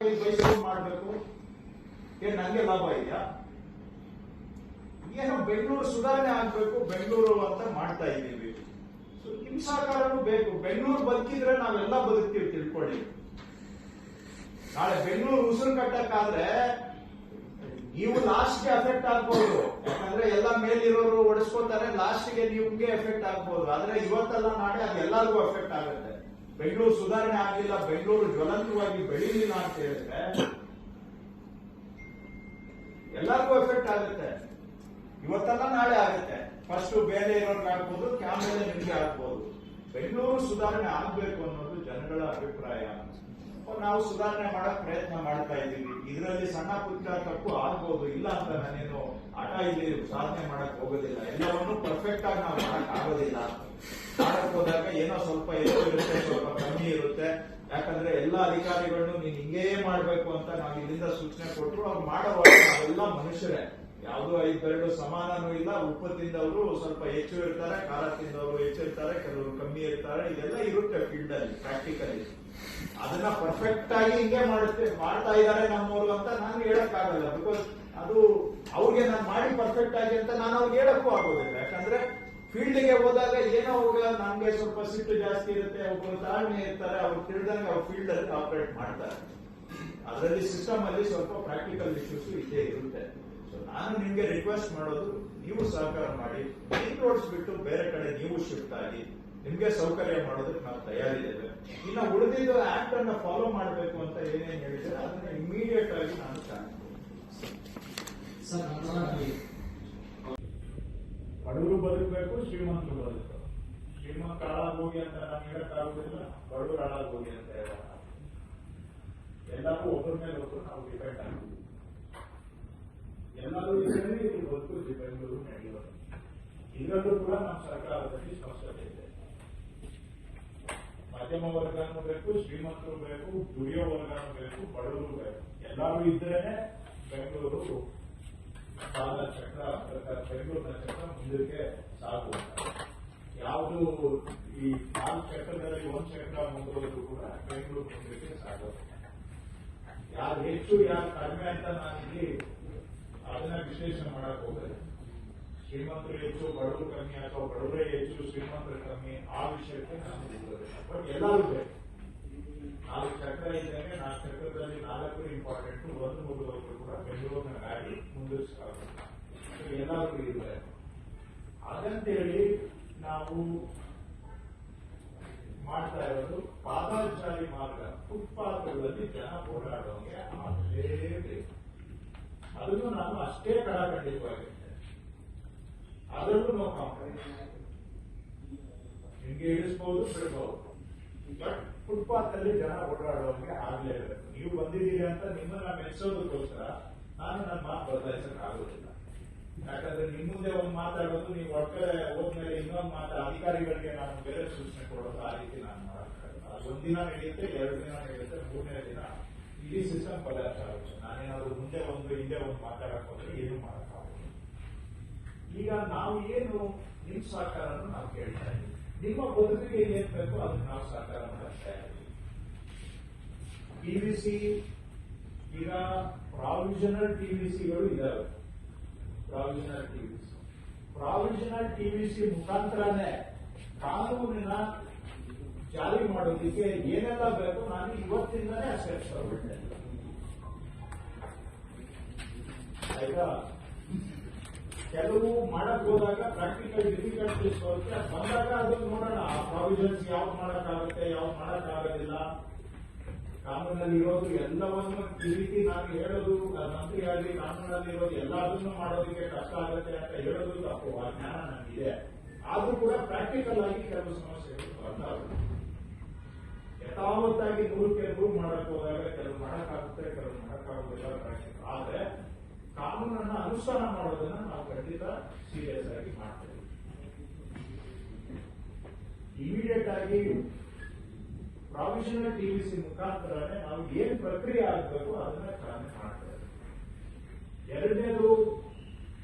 ಮಾಡಬೇಕು ಏನ್ ನಂಗೆ ಲಾಭ ಇದೆಯಾ? ಏನೋ ಬೆಂಗಳೂರು ಸುಧಾರಣೆ ಆಗ್ಬೇಕು ಬೆಂಗಳೂರು ಅಂತ ಮಾಡ್ತಾ ಇದ್ದೀವಿ. ಸೊ ನಿಮ್ ಸಹಕಾರನೂ ಬೇಕು. ಬೆಂಗಳೂರು ಬದುಕಿದ್ರೆ ನಾವೆಲ್ಲ ಬದುಕ್ತೀವಿ, ತಿಳ್ಕೊಳ್ಳಿ. ನಾಳೆ ಬೆಂಗಳೂರು ಉಸಿರು ಕಟ್ಟಕ್ಕಾದ್ರೆ ನೀವು ಲಾಸ್ಟ್ಗೆ ಎಫೆಕ್ಟ್ ಆಗ್ಬೋದು. ಯಾಕಂದ್ರೆ ಎಲ್ಲ ಮೇಲಿರೋರು ಓಡಿಸ್ಕೋತಾರೆ, ಲಾಸ್ಟ್ಗೆ ನಿಮ್ಗೆ ಎಫೆಕ್ಟ್ ಆಗ್ಬೋದು. ಆದ್ರೆ ಇವತ್ತೆಲ್ಲ ನಾಳೆ ಅದು ಎಲ್ಲರಿಗೂ ಎಫೆಕ್ಟ್ ಆಗುತ್ತೆ. ಬೆಂಗಳೂರು ಸುಧಾರಣೆ ಆಗಿಲ್ಲ, ಬೆಂಗಳೂರು ಜ್ವಲಂತವಾಗಿ ಬೆಳೀಲಿಲ್ಲ ಅಂತ ಹೇಳಿದ್ರೆ ಎಲ್ಲರಿಗೂ ಎಫೆಕ್ಟ್ ಆಗುತ್ತೆ. ಇವತ್ತಲ್ಲ ನಾಳೆ ಆಗುತ್ತೆ. ಫಸ್ಟ್ ಬೇರೆ ಇರೋರ್ಗೆ ಆಗ್ಬೋದು, ಆಮೇಲೆ ನಿಮ್ಗೆ ಆಗ್ಬೋದು. ಬೆಂಗಳೂರು ಸುಧಾರಣೆ ಆಗ್ಬೇಕು ಅನ್ನೋದು ಜನಗಳ ಅಭಿಪ್ರಾಯ. ನಾವು ಸುಧಾರಣೆ ಮಾಡಕ್ ಪ್ರಯತ್ನ ಮಾಡ್ತಾ ಇದ್ದೀವಿ. ಇದರಲ್ಲಿ ಸಣ್ಣ ಪುಟ್ಟ ತಪ್ಪು ಆಗ್ಬೋದು, ಇಲ್ಲ ಅಂತ ನಾನೇನು ಆಟ ಇಲ್ಲಿ ಸಾಧನೆ ಮಾಡಕ್ ಹೋಗೋದಿಲ್ಲ. ಎಲ್ಲವನ್ನೂ ಪರ್ಫೆಕ್ಟ್ ಆಗಿ ನಾವು ಮಾಡಕ್ ಆಗೋದಿಲ್ಲ. ಮಾಡಕ್ ಹೋದಾಗ ಏನೋ ಸ್ವಲ್ಪ ಹೆಚ್ಚು ಇರುತ್ತೆ, ಸ್ವಲ್ಪ ಕಮ್ಮಿ ಇರುತ್ತೆ. ಯಾಕಂದ್ರೆ ಎಲ್ಲ ಅಧಿಕಾರಿಗಳನ್ನು ನೀನ್ ಹಿಂಗೇ ಮಾಡ್ಬೇಕು ಅಂತ ನಾವು ಇಲ್ಲಿಂದ ಸೂಚನೆ ಕೊಟ್ಟರು ಅವ್ರು ಮಾಡೋವಾಗ ನಾವೆಲ್ಲ ಮನುಷ್ಯರೇ. ಯಾವ್ದು 5 ಬೆರಳು ಸಮಾನನೂ ಇಲ್ಲ. ಉಪ್ಪು ತಿಂದವರು ಸ್ವಲ್ಪ ಹೆಚ್ಚು ಇರ್ತಾರೆ, ಖಾರ ತಿಂದವರು ಹೆಚ್ಚಿರ್ತಾರೆ, ಕೆಲವರು ಕಮ್ಮಿ ಇರ್ತಾರೆ. ಇದೆಲ್ಲ ಇರುತ್ತೆ ಫೀಲ್ಡ್ ಅಲ್ಲಿ, ಪ್ರಾಕ್ಟಿಕಲಿ. ಅದನ್ನ ಪರ್ಫೆಕ್ಟ್ ಆಗಿ ಹಿಂಗೆ ಮಾಡ್ತಾ ಇದ್ದಾರೆ ನಮ್ಮವರು ಅಂತ ನಾನು ಹೇಳಕ್ ಆಗಲ್ಲ. ಬಿಕಾಸ್ ಅದು ಅವ್ರಿಗೆ ನಾನು ಮಾಡಿ ಪರ್ಫೆಕ್ಟ್ ಆಗಿ ಅಂತ ನಾನು ಅವ್ರಿಗೆ ಹೇಳಕ್ಕೂ ಆಗೋದಿಲ್ಲ. ಯಾಕಂದ್ರೆ ಫೀಲ್ಡ್ಗೆ ಹೋದಾಗ ಏನೋ ನಮ್ಗೆ ಸ್ವಲ್ಪ ಸಿಟ್ಟು ಜಾಸ್ತಿ ಇರುತ್ತೆ, ಒಬ್ಬರು ತಾಳ್ಮೆ ಇರ್ತಾರೆ, ಅವ್ರು ತಿಳಿದಂಗೆ ಅವ್ರ ಫೀಲ್ಡ್ ಅಲ್ಲಿ ಆಪರೇಟ್ ಮಾಡ್ತಾರೆ. ಅದರಲ್ಲಿ ಸಿಸ್ಟಮ್ ಅಲ್ಲಿ ಸ್ವಲ್ಪ ಪ್ರಾಕ್ಟಿಕಲ್ ಇಶ್ಯೂಸ್ ಇದ್ದೇ ಇರುತ್ತೆ. ಸೊ ನಾನು ನಿಮ್ಗೆ ರಿಕ್ವೆಸ್ಟ್ ಮಾಡೋದು, ನೀವು ಸಹಕಾರ ಮಾಡಿ. ಮೇನ್ ರೋಡ್ಸ್ ಬಿಟ್ಟು ಬೇರೆ ಕಡೆ ನೀವು ಶಿಫ್ಟ್ ಆಗಿ, ನಿಮ್ಗೆ ಸೌಕರ್ಯ ಮಾಡೋದಕ್ಕೆ ನಾವು ತಯಾರಿದ್ದೇವೆ. ಇನ್ನು ಉಳಿದಿದ್ದು ಆಕ್ಟ್ ಅನ್ನ ಫಾಲೋ ಮಾಡಬೇಕು ಅಂತ ಏನೇನು ಹೇಳಿದ್ರೆ ಅದನ್ನ ಇಮಿಡಿಯೇಟ್ ಆಗಿ ನಾನು ಬಡವರು ಬದುಕಬೇಕು, ಶ್ರೀಮಂತರು ಬದುಕಬೇಕು. ಶ್ರೀಮಂತ ಹಾಳಾಗೋಗಿ ಅಂತ ನಾನು ಹೇಳಕ್ಕಾಗುದಿಲ್ಲ, ಬಡವರು ಹಾಳಾಗೋಗಿ ಅಂತ ಹೇಳಲ್ಲ. ಎಲ್ಲರೂ ಒಬ್ಬರ ಮೇಲೆ ಒಬ್ಬರು ನಾವು ಡಿಪೆಂಡ್ ಆಗ್ತೀವಿ. ಎಲ್ಲರೂ ಇದ್ದರೆ ಇದು ಬದುಕು ಬೆಂಗಳೂರು ನಡೆಯೋದು. ಇದರಲ್ಲೂ ಕೂಡ ನಮ್ಮ ಸರ್ಕಾರದಲ್ಲಿ ಸ್ಪಷ್ಟತೆ ಇದೆ. ಮಧ್ಯಮ ವರ್ಗನೂ ಬೇಕು, ಶ್ರೀಮಂತರು ಬೇಕು, ದುಡಿಯೋ ವರ್ಗನೂ ಬೇಕು, ಬಡವರು ಬೇಕು. ಎಲ್ಲರೂ ಇದ್ರೇನೆ ಬೆಂಗಳೂರು ಕಾಲ ಚಕ್ರ, ಬೆಂಗಳೂರಿನ ಚಕ್ರ ಮುಂದಕ್ಕೆ ಸಾಗುವಂತ. ಯಾವುದು ಈ 4 ಚಕ್ರದಲ್ಲಿ 1 ಚಕ್ರ ಮುಂದುವರೆದು ಕೂಡ ಬೆಂಗಳೂರು ಮುಂದಕ್ಕೆ ಸಾಗುತ್ತೆ. ಯಾರು ಹೆಚ್ಚು ಯಾರು ಕಡಿಮೆ ಅಂತ ನಾನಿಲ್ಲಿ ಅದನ್ನ ವಿಶ್ಲೇಷಣೆ ಮಾಡಕ್ ಹೋಗಲ್ಲ. ಶ್ರೀಮಂತರು ಹೆಚ್ಚು, ಬಡವರು ಕಮ್ಮಿ, ಅಥವಾ ಬಡವರೇ ಹೆಚ್ಚು, ಶ್ರೀಮಂತರು ಕಮ್ಮಿ, ಆ ವಿಷಯಕ್ಕೆ ನಾನು ಹೋಗೋದಿಲ್ಲ. ಬಟ್ ಎಲ್ಲರೂ ಬೇಕು. 4 ಚಕ್ರ ಇದ್ದಂಗೆ 4 ಚಕ್ರದಲ್ಲಿ 4 ಇಂಪಾರ್ಟೆಂಟ್. 1 ಮುಗಿದವರು ಕೂಡ ಬೆಂಗಳೂರಿನ ಗಾಡಿ ಮುಂದುವರಿಸಬೇಕು. ಎಲ್ಲರೂ ಇರಬೇಕು. ಹಾಗಂತೇಳಿ ನಾವು ಮಾಡ್ತಾ ಇರೋದು ಪಾದಾಚಾರಿ ಮಾರ್ಗ, ಫುಟ್ಪಾತ್ಗಳಲ್ಲಿ ಜನ ಓಡಾಡೋಂಗೆ ಆಗಲೇಬೇಕು. ಅದನ್ನು ನಾನು ಅಷ್ಟೇ ಕಡಾಖಂಡಿತವಾಗಿರ್ತೇನೆ. ಅದರಲ್ಲೂ ನೋ ಕಾಂಪ್ರಮೈಸ್. ನಿಮ್ಗೆ ಇಳಿಸಬಹುದು, ಬಿಡಬಹುದು, ಬಟ್ ಫುಟ್ಪಾತ್ ಅಲ್ಲಿ ಜನ ಓಡಾಡುವಂಗೆ ಆಗ್ಲೇಬೇಕು. ನೀವು ಬಂದಿದ್ದೀರಿ ಅಂತ ನಿಮ್ಮನ್ನ ಮೆಚ್ಚೋದಕ್ಕೋಸ್ಕರ ನಾನು ನನ್ನ ಮಾತು ಬದಲಾಯಿಸಕ್ ಆಗೋದಿಲ್ಲ. ಯಾಕಂದ್ರೆ ನಿಮ್ಮ ಮುಂದೆ ಒಂದು ಮಾತಾಡೋದು, ನೀವು ಒಳಗಡೆ ಹೋದ್ಮೇಲೆ ಇನ್ನೊಂದು ಅಧಿಕಾರಿಗಳಿಗೆ ನಾನು ಬೇರೆ ಸೂಚನೆ ಕೊಡೋದು, ಆ ರೀತಿ ನಾನು ಮಾಡೋಕ್ಕಾಗಲ್ಲ. ಅದು 1 ದಿನ ನಡೆಯುತ್ತೆ, 2 ದಿನ ನಡೆಯುತ್ತೆ, 3ನೇ ದಿನ ಇಡೀ ಸಿಸ್ಟಮ್ ಪದಾರ್ಥ ಆಗುತ್ತೆ. ನಾನೇನಾದ್ರು ಮುಂದೆ ಒಂದು ಹಿಂದೆ ಒಂದು ಮಾತಾಡಕ್ ಹೋದ್ರೆ ಏನು ಮಾಡೋಕ್ಕಾಗುತ್ತೆ. ಈಗ ನಾವು ಏನು ನಿಮ್ ಸಹಕಾರನು ನಾವು ಕೇಳ್ತಾ ಇದ್ದೀವಿ. ನಿಮ್ಮ ಬದುಕಿಗೆ ಏನ್ ಬೇಕು ಅದನ್ನ ನಾವು ಸಹಕಾರ ಮಾಡ್ತಾ ಇದ್ದೀವಿ. ಟಿವಿಸಿ ಈಗ ಪ್ರಾವಿಷನಲ್ ಟಿವಿಸಿಗಳು ಇದಾವೆ. ಪ್ರಾವಿಷನಲ್ ಟಿವಿಸಿ ಮುಖಾಂತರನೇ ಕಾನೂನಿನ ಜಾರಿ ಮಾಡೋದಕ್ಕೆ ಏನೆಲ್ಲ ಬೇಕು ನಾನು ಇವತ್ತಿಂದಲೇ ಅಸೆಪ್ಟ್ ತಗೊಳ್ತೇನೆ. ಆಯ್ತಾ? ಕೆಲವು ಮಾಡಕ್ ಹೋದಾಗ ಪ್ರಾಕ್ಟಿಕಲ್ ಡಿಫಿಕಲ್ಟೀಸ್ ಬರುತ್ತೆ. ಬಂದಾಗ ಅದನ್ನು ನೋಡೋಣ. ಆ ಪ್ರಾವಿಷನ್ಸ್ ಯಾವ್ದು ಮಾಡಕ್ಕಾಗುತ್ತೆ, ಯಾವ್ದು ಮಾಡಕ್ಕಾಗೋದಿಲ್ಲ. ಕಾನೂನಲ್ಲಿ ಇರೋದು ಎಲ್ಲವನ್ನು ಈ ರೀತಿ ನಾನು ಹೇಳೋದು, ಮಂತ್ರಿಯಾಗಿ ಕಾನೂನಲ್ಲಿ ಇರೋದು ಎಲ್ಲದನ್ನು ಮಾಡೋದಕ್ಕೆ ಕಷ್ಟ ಆಗುತ್ತೆ ಅಂತ ಹೇಳೋದು ತಪ್ಪು. ಆ ಜ್ಞಾನ ನನಗಿದೆ. ಆದ್ರೂ ಕೂಡ ಪ್ರಾಕ್ಟಿಕಲ್ ಆಗಿ ಕೆಲವು ಸಮಸ್ಯೆಗಳು ಬರ್ತಾವೆ. ಯಥಾವತ್ತಾಗಿ 100ಕ್ಕೆ 100 ಮಾಡಕ್ ಹೋದಾಗ ಕೆಲವು ಮಾಡಕ್ಕಾಗುತ್ತೆ, ಕೆಲವು ಮಾಡಕ್ಕಾಗೋದಿಲ್ಲ ಪ್ರಾಕ್ಟಿಕಲ್. ಆದ್ರೆ ಕಾನೂನನ್ನ ಅನುಷ್ಠಾನ ಮಾಡೋದನ್ನ ನಾವು ಖಂಡಿತ ಸೀರಿಯಸ್ ಆಗಿ ಮಾಡ್ತೇವೆ. ಇಮಿಡಿಯೇಟ್ ಆಗಿ ಪ್ರಾವಿಷನಲ್ ಟಿವಿಸಿ ಮುಖಾಂತರನೇ ನಾವು ಏನ್ ಪ್ರಕ್ರಿಯೆ ಆಗಬೇಕು ಅದನ್ನ ಚಾಲನೆ ಮಾಡ್ತೇವೆ. 2ನೇದು,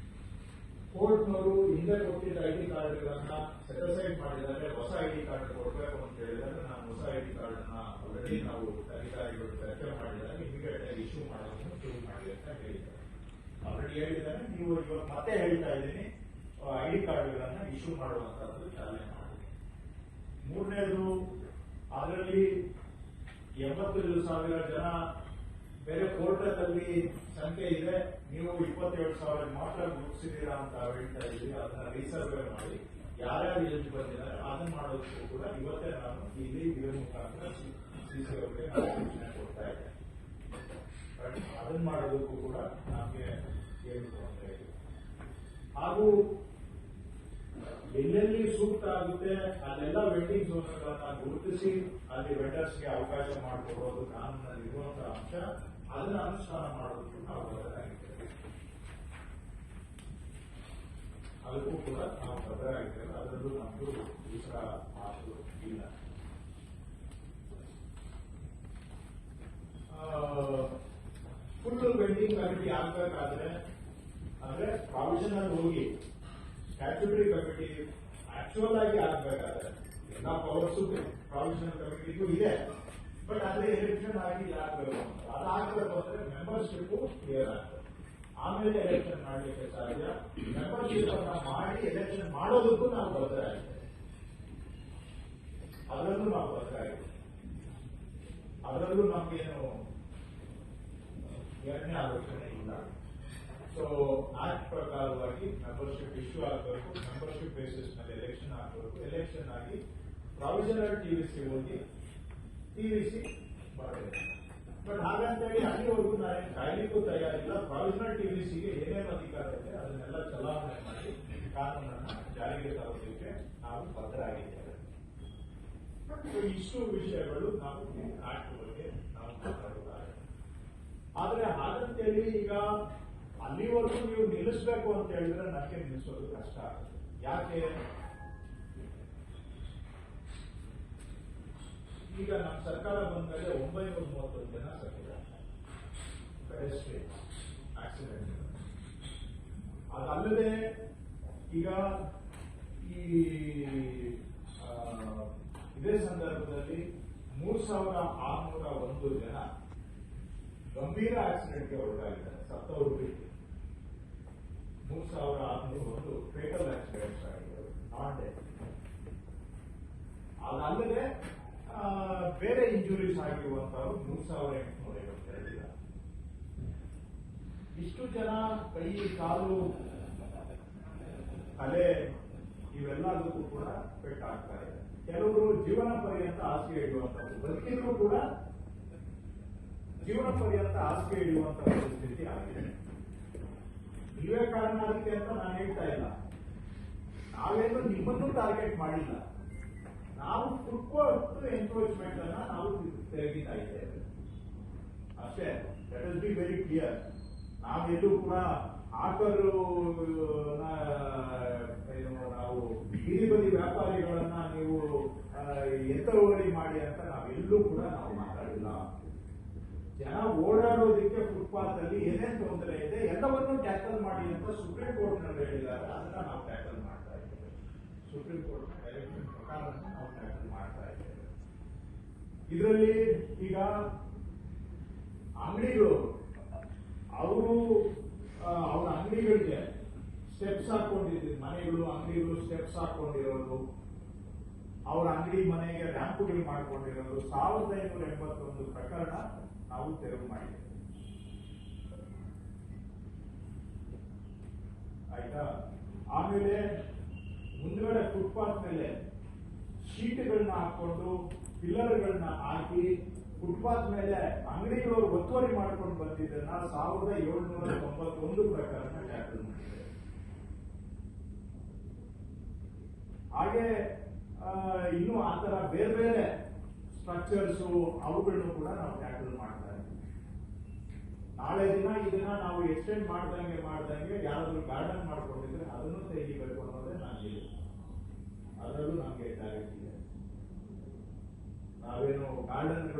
ಕೋರ್ಟ್ನವರು ಹಿಂದೆ ಕೊಟ್ಟಿದ್ದ ID ಕಾರ್ಡ್ಗಳನ್ನ ಸೆಟಸೈಡ್ ಮಾಡಿದರೆ ಹೊಸ ID ಕಾರ್ಡ್ ಕೊಡಬೇಕು ಅಂತ ಹೇಳಿದ್ರೆ ನಾನು ಹೊಸ ID ಕಾರ್ಡ್ ಅನ್ನ ಆಲ್ರೆಡಿ ನಾವು ಅಧಿಕಾರಿಗಳು ಚರ್ಚೆ ಮಾಡಿದಾಗ ಇಮಿಡಿಯೇಟ್ ಆಲ್ರೆಡಿ ಹೇಳಿದ್ದಾನೆ. ನೀವು ಇವತ್ತು ಮತ್ತೆ ಹೇಳ್ತಾ ಇದ್ದೀನಿ, ID ಕಾರ್ಡ್ಗಳನ್ನ ಇಶ್ಯೂ ಮಾಡುವಂತದ್ದು ಚಾಲನೆ ಮಾಡಿ. ಮೂರನೇದು, ಅದರಲ್ಲಿ 82,000 ಜನ ಬೇರೆ ಪೋರ್ಟಲ್ ಸಂಖ್ಯೆ ಇದೆ, ನೀವು 27,000 ಮಾತ್ರ ಗುರುತಿಸಿದ್ದೀರಾ ಅಂತ ಹೇಳ್ತಾ ಇದ್ದೀವಿ. ಅದನ್ನ ರೀಸರ್ವೆ ಮಾಡಿ ಯಾರ್ಯಾರು ಎಲ್ಲಿ ಬಂದಿದ್ದಾರೆ ಅದನ್ನ ಮಾಡೋದಕ್ಕೂ ಕೂಡ ಇವತ್ತೇ ನಾನು ಇಲ್ಲಿ ಇದರ ಮುಖಾಂತರ CC ಅವರಿಗೆ ಸೂಚನೆ ಕೊಡ್ತಾ ಇದ್ದೇನೆ. ಅದನ್ನ ಮಾಡೋದಕ್ಕೂ ಕೂಡ ನಮಗೆ ಏನು ತೊಂದರೆ ಇಲ್ಲ. ಹಾಗೂ ಎಲ್ಲೆಲ್ಲಿ ಸೂಕ್ತ ಆಗುತ್ತೆ ಅಲ್ಲೆಲ್ಲ ವೆಂಡಿಂಗ್ ಝೋನ್ಗಳನ್ನ ಗುರುತಿಸಿ ಅಲ್ಲಿ ವೆಂಡರ್ಸ್ಗೆ ಅವಕಾಶ ಮಾಡಿಕೊಡೋದು ಕಾನೂನಲ್ಲಿ ಇರುವಂತಹ ಅಂಶ. ಅದನ್ನ ಅನುಷ್ಠಾನ ಮಾಡೋದಕ್ಕೂ ನಾವು ಬದ್ಧರಾಗಿದ್ದೇವೆ. ಅದಕ್ಕೂ ಕೂಡ ನಾವು ಬದ್ಧರಾಗಿದ್ದೇವೆ. ಅದರಲ್ಲೂ ನಮ್ದು ದೂಸರ ಮಾತು ಇಲ್ಲ. ಫುಲ್ ವೆಂಡಿಂಗ್ ಕಮಿಟಿ ಆಗ್ಬೇಕಾದ್ರೆ ಅಂದ್ರೆ ಪ್ರಾವಿಷನಲ್ ಹೋಗಿ ಸ್ಟ್ಯಾಚ್ಯೂಟರಿ ಕಮಿಟಿ ಆಕ್ಚುಯಲ್ ಆಗಿ ಆಗ್ಬೇಕಾದ್ರೆ ಎಲ್ಲ ಪವರ್ಸು ಪ್ರಾವಿಷನಲ್ ಕಮಿಟಿಗೂ ಇದೆ. ಬಟ್ ಅದೇ ಎಲೆಕ್ಷನ್ ಆಗಿ ಆಗ್ಬೇಕು ಅಂತ ಅದಾಗಬೇಕು ಅಂದ್ರೆ ಮೆಂಬರ್ಶಿಪ್ ಕ್ಲಿಯರ್ ಆಗ್ತದೆ. ಆಮೇಲೆ ಎಲೆಕ್ಷನ್ ಮಾಡಲಿಕ್ಕೆ ಸಾಧ್ಯ. ಮೆಂಬರ್ಶಿಪ್ ಅನ್ನ ಮಾಡಿ ಎಲೆಕ್ಷನ್ ಮಾಡೋದಕ್ಕೂ ನಾವು ಬದ್ಧರಾಗಿದ್ದೇವೆ. ಅದರಲ್ಲೂ ನಾವು ಬದ್ಧರಾಗಿದ್ದೇವೆ. ಅದರಲ್ಲೂ ನಮಗೇನು ಎರಡನೇ ಆಲೋಚನೆ ಇಲ್ಲ. ಸೊ ಆಕ್ಟ್ ಪ್ರಕಾರವಾಗಿ ಮೆಂಬರ್ಶಿಪ್ ಇಶ್ಯೂ ಆಗಬೇಕು. ಮೆಂಬರ್ಶಿಪ್ ಬೇಸಿಸ್ ಮೇಲೆ ಎಲೆಕ್ಷನ್ ಆಗಬೇಕು. ಎಲೆಕ್ಷನ್ ಆಗಿ ಪ್ರಾವಿಷನಲ್ ಟಿವಿಸಿ ಹೋಗಿ ಟಿವಿಸಿ ಮಾಡಬೇಕು. ಬಟ್ ಹಾಗಂತೇಳಿ ಅಲ್ಲಿವರೆಗೂ ನಾನೇನು ಕಾಯ್ಲಿಕ್ಕೂ ತಯಾರಿಲ್ಲ. ಪ್ರಾವಿಷನಲ್ ಟಿವಿಸಿಗೆ ಏನೇನು ಅಧಿಕಾರ ಇದೆ ಅದನ್ನೆಲ್ಲ ಚಲಾವಣೆ ಮಾಡಿ ಕಾನೂನನ್ನ ಜಾರಿಗೆ ತರೋದಕ್ಕೆ ನಾವು ಬದ್ಧರಾಗಿದ್ದೇವೆ. ಇಷ್ಟು ವಿಷಯಗಳು ನಾವು ಆಕ್ಟ್ ಬಗ್ಗೆ ನಾವು ಮಾತಾಡುತ್ತಾರೆ. ಆದ್ರೆ ಹಾಗಂತೇಳಿ ಈಗ ಅಲ್ಲಿವರೆಗೂ ನೀವು ನಿಲ್ಲಿಸಬೇಕು ಅಂತ ಹೇಳಿದ್ರೆ ನನಗೆ ನಿಲ್ಲಿಸೋದು ಕಷ್ಟ ಆಗುತ್ತೆ. ಯಾಕೆ? ಈಗ ನಮ್ಮ ಸರ್ಕಾರ ಬಂದ ಮೇಲೆ 930 ಜನ ಸತ್ತಿದ್ದಾರೆ ಪೆಡೆಸ್ಟ್ರಿಯನ್ ಆಕ್ಸಿಡೆಂಟ್. ಅದಲ್ಲದೆ ಈಗ ಈ ಇದೇ ಸಂದರ್ಭದಲ್ಲಿ 3,601 ಜನ ಗಂಭೀರ ಆಕ್ಸಿಡೆಂಟ್ಗೆ ಒಳಗಾಗಿದ್ದಾರೆ. ಸತ್ತವರು ಬಿಟ್ಟು 3,601 ಫೇಟಲ್ ಆಕ್ಸಿಡೆಂಟ್ಸ್ ಆಗಿದ್ದಾರೆ, ನಾಟ್ ಡೆತ್. ಅದಲ್ಲದೆ ಬೇರೆ ಇಂಜುರೀಸ್ ಆಗಿರುವಂತವರು 3,852 ಜನ. ಇಷ್ಟು ಜನ ಕೈ, ಕಾಲು, ತಲೆ ಇವೆಲ್ಲದಕ್ಕೂ ಕೂಡ ಪೆಟ್ಟಾಗ್ತಾ ಇದೆ. ಕೆಲವರು ಜೀವನ ಪರ್ಯಂತ ಹಾಸಿಗೆ ಹಿಡಿಯುವಂತದ್ದು, ಬದುಕಿದ್ರು ಕೂಡ ಜೀವನ ಪರ್ಯಂತ ಹಾಸಿಗೆ ಹಿಡಿಯುವಂತ ಪರಿಸ್ಥಿತಿ ಆಗಿದೆ. ನೀವೇ ಕಾರಣ ಅದಕ್ಕೆ ಅಂತ ನಾನು ಹೇಳ್ತಾ ಇಲ್ಲ. ನಾವೇನು ನಿಮ್ಮನ್ನು ಟಾರ್ಗೆಟ್ ಮಾಡಿಲ್ಲ. ನಾವು ಫುಟ್ಪಾತ್ ಎನ್ಕ್ರೋಚ್ಮೆಂಟ್ ಅನ್ನ ನಾವು ತೆರಗಿತಾ ಇದ್ದೇವೆ ಅಷ್ಟೇ. Let us be very clear. ನಾವೆಲ್ಲೂ ಕೂಡ ಆಕರು ನಾವು ಬೀದಿ ಬದಿ ವ್ಯಾಪಾರಿಗಳನ್ನ ನೀವು ಎತ್ತುವರಿ ಮಾಡಿ ಅಂತ ನಾವೆಲ್ಲೂ ಕೂಡ ನಾವು ಮಾತಾಡಿಲ್ಲ. ಜನ ಓಡಾಡೋದಕ್ಕೆ ಫುಟ್ಪಾತ್ ಅಲ್ಲಿ ಏನೇನು ತೊಂದರೆ ಇದೆ ಎಲ್ಲವನ್ನೂ ಟ್ಯಾಕಲ್ ಮಾಡಿ ಅಂತ ಸುಪ್ರೀಂ ಕೋರ್ಟ್ ನಲ್ಲಿ ಹೇಳಿದ್ದಾರೆ. ಅದನ್ನ ನಾವು ಟ್ಯಾಕಲ್ ಮಾಡ್ತಾ ಇದ್ದೇವೆ. ಸುಪ್ರೀಂ ಕೋರ್ಟ್ ಡೈರೆಕ್ಷನ್ ಪ್ರಕಾರ ನಾವು ಟ್ಯಾಕಲ್ ಮಾಡ್ತಾ ಇದ್ದೇವೆ. ಇದರಲ್ಲಿ ಈಗ ಅಂಗಡಿಗಳು ಅವರು ಅವರ ಅಂಗಡಿಗಳಿಗೆ ಸ್ಟೆಪ್ಸ್ ಹಾಕೊಂಡಿದ್ದು, ಮನೆಗಳು ಅಂಗಡಿಗಳು ಸ್ಟೆಪ್ಸ್ ಹಾಕೊಂಡಿರೋದು, ಅವರ ಅಂಗಡಿ ಮನೆಗೆ ರ್ಯಾಂಪುಗಳು ಮಾಡಿಕೊಂಡಿರೋದು 1,581 ಪ್ರಕರಣ ನಾವು ತೆರವು ಮಾಡಿದ್ದೇವೆ. ಆಯ್ತಾ? ಆಮೇಲೆ ಮುಂದ್ಗಡೆ ಫುಟ್ಪಾತ್ ಮೇಲೆ ಶೀಟ್ಗಳನ್ನ ಹಾಕೊಂಡು ಪಿಲ್ಲರ್ಗಳನ್ನ ಹಾಕಿ ಫುಟ್ಪಾತ್ ಮೇಲೆ ಅಂಗಡಿಗಳವರು ಒತ್ತುವರಿ ಮಾಡ್ಕೊಂಡು ಬಂದಿದ್ದನ್ನ 1,791 ಪ್ರಕರಣ ಟ್ಯಾಕಲ್ ಮಾಡಿದೆ. ಹಾಗೆ ಇನ್ನು ಆ ತರ ಬೇರೆ ಬೇರೆ ಸ್ಟ್ರಕ್ಚರ್ಸ್ ಅವುಗಳನ್ನು ಕೂಡ ನಾವು ಟ್ಯಾಕಲ್ ಮಾಡ್ತಾ ಇದ್ದೀವಿ. ನಾಳೆ ದಿನ ಇದನ್ನ ನಾವು ಎಕ್ಸ್ಟೆಂಡ್ ಮಾಡ್ದಂಗೆ ಯಾರಾದ್ರೂ ಗಾರ್ಡನ್ ಮಾಡ್ಕೊಂಡಿದ್ರೆ ಅದನ್ನು ತೆಗಿಬೇಕು ಅನ್ನೋದೇ ನಾನು ಹೇಳಿದೆ. ಅದರಲ್ಲೂ ನಮಗೆ ಕ್ಲಾರಿಟಿ ಇದೆ. ನಾವೇನು ಗಾರ್ಡನ್ಗಳು